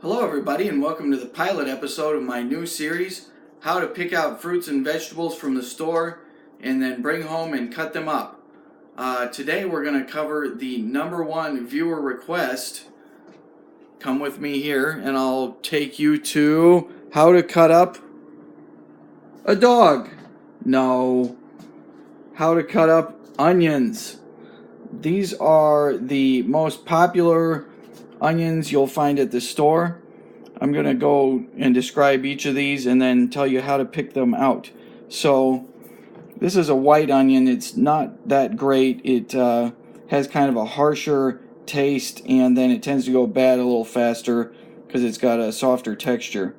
Hello everybody and welcome to the pilot episode of my new series, How to Pick Out Fruits and Vegetables from the Store and then Bring Home and Cut Them Up. Today we're going to cover the #1 viewer request. Come with me here and I'll take you to how to cut up a dog. No. How to cut up onions. These are the most popular onions you'll find at the store. I'm going to go and describe each of these and then tell you how to pick them out. So this is a white onion. It's not that great. It has kind of a harsher taste, and then it tends to go bad a little faster because it's got a softer texture.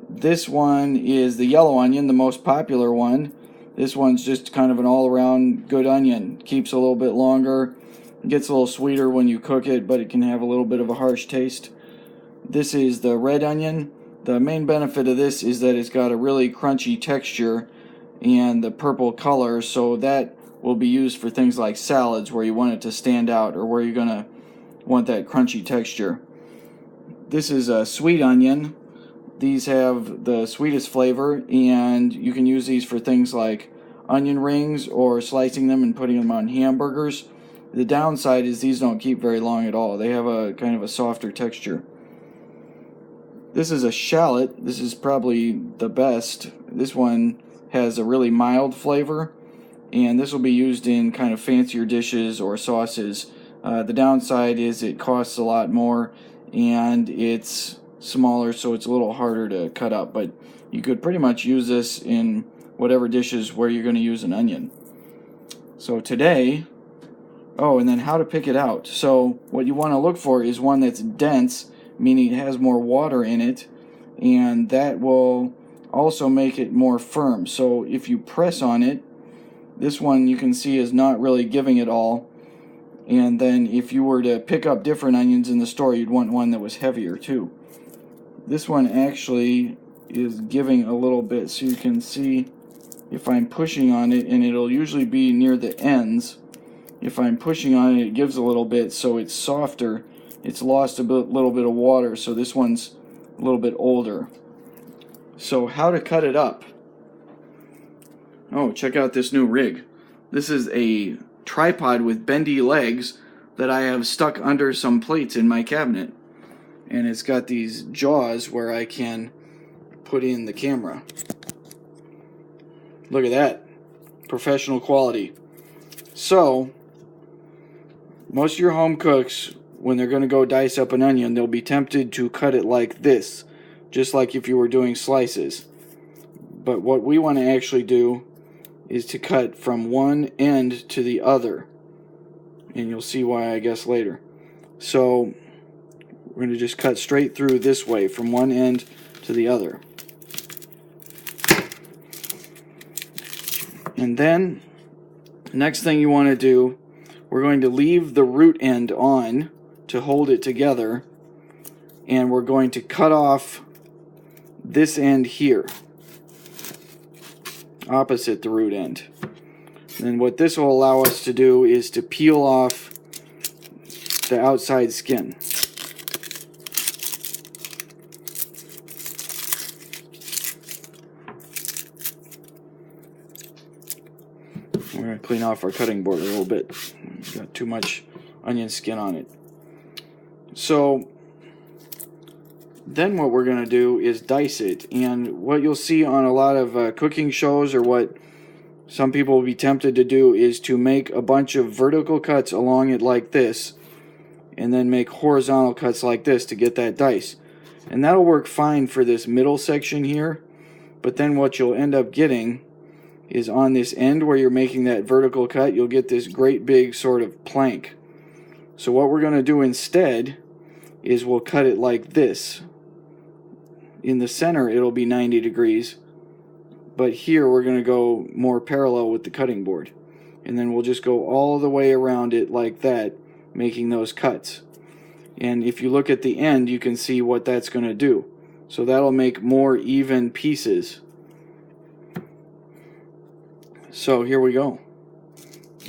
This one is the yellow onion, the most popular one. This one's just kind of an all-around good onion. Keeps a little bit longer. It gets a little sweeter when you cook it, but it can have a little bit of a harsh taste. This is the red onion. The main benefit of this is that it's got a really crunchy texture and the purple color, so that will be used for things like salads where you want it to stand out or where you're going to want that crunchy texture. This is a sweet onion. These have the sweetest flavor, and you can use these for things like onion rings or slicing them and putting them on hamburgers. The downside is these don't keep very long at all. They have a kind of a softer texture. This is a shallot. This is probably the best. This one has a really mild flavor, and this will be used in kind of fancier dishes or sauces. The downside is it costs a lot more, and it's smaller, so it's a little harder to cut up, but you could pretty much use this in whatever dishes where you're going to use an onion. So today, and then how to pick it out. So what you want to look for is one that's dense, meaning it has more water in it, and that will also make it more firm. So if you press on it, this one you can see is not really giving it all. And then if you were to pick up different onions in the store, you'd want one that was heavier too. This one actually is giving a little bit, so you can see if I'm pushing on it, and it'll usually be near the ends. If I'm pushing on it, it gives a little bit, so it's softer. It's lost little bit of water, so this one's a little bit older. So how to cut it up. Oh, check out this new rig. This is a tripod with bendy legs that I have stuck under some plates in my cabinet. And it's got these jaws where I can put in the camera. Look at that. Professional quality. So, most of your home cooks, when they're going to go dice up an onion, they'll be tempted to cut it like this, just like if you were doing slices. But what we want to actually do is to cut from one end to the other. And you'll see why, I guess, later. So we're going to just cut straight through this way from one end to the other. And then, next thing you want to do, we're going to leave the root end on to hold it together, and we're going to cut off this end here, opposite the root end. And what this will allow us to do is to peel off the outside skin. We're going to clean off our cutting board a little bit. Got too much onion skin on it. So then what we're going to do is dice it. And what you'll see on a lot of cooking shows, or what some people will be tempted to do, is to make a bunch of vertical cuts along it like this, and then make horizontal cuts like this to get that dice. And that'll work fine for this middle section here, but then what you'll end up getting is on this end where you're making that vertical cut, you'll get this great big sort of plank. So what we're going to do instead is we'll cut it like this. In the center it'll be 90 degrees, but here we're going to go more parallel with the cutting board. And then we'll just go all the way around it like that, making those cuts. And if you look at the end, you can see what that's going to do. So that'll make more even pieces. So here we go.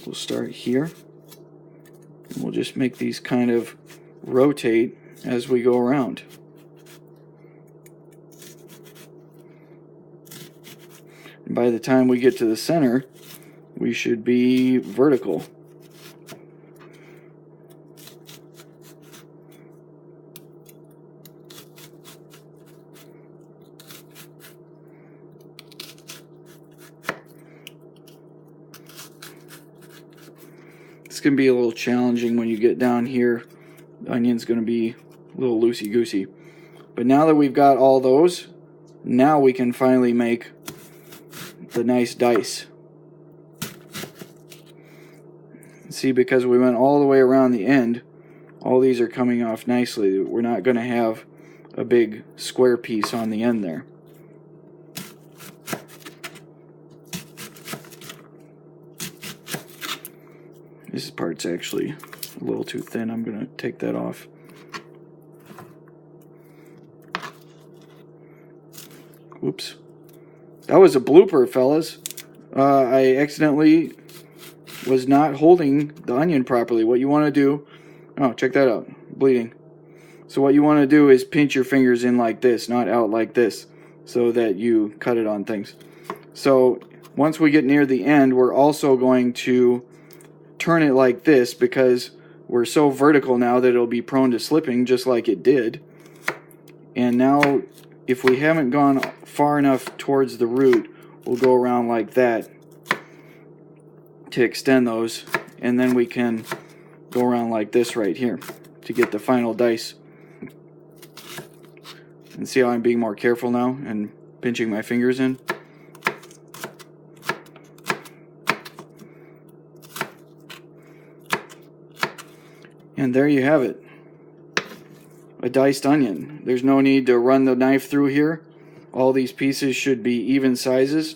We'll start here. And we'll just make these kind of rotate as we go around. By the time we get to the center, we should be vertical. It's going to be a little challenging when you get down here. The onion's going to be a little loosey-goosey. But now that we've got all those, now we can finally make the nice dice. See, because we went all the way around the end, all these are coming off nicely. We're not going to have a big square piece on the end there. This part's actually a little too thin. I'm going to take that off. Whoops. That was a blooper, fellas. I accidentally was not holding the onion properly. What you want to do... Oh, check that out. Bleeding. So what you want to do is pinch your fingers in like this, not out like this, so that you cut it on things. So once we get near the end, we're also going to turn it like this because we're so vertical now that it'll be prone to slipping just like it did. And now if we haven't gone far enough towards the root, we'll go around like that to extend those, and then we can go around like this right here to get the final dice. And see how I'm being more careful now and pinching my fingers in? And there you have it. A diced onion. There's no need to run the knife through here. All these pieces should be even sizes.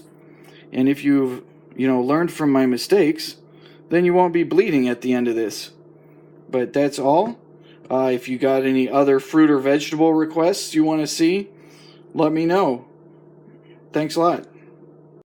And if you've, learned from my mistakes, then you won't be bleeding at the end of this. But that's all. If you got any other fruit or vegetable requests you want to see, let me know. Thanks a lot.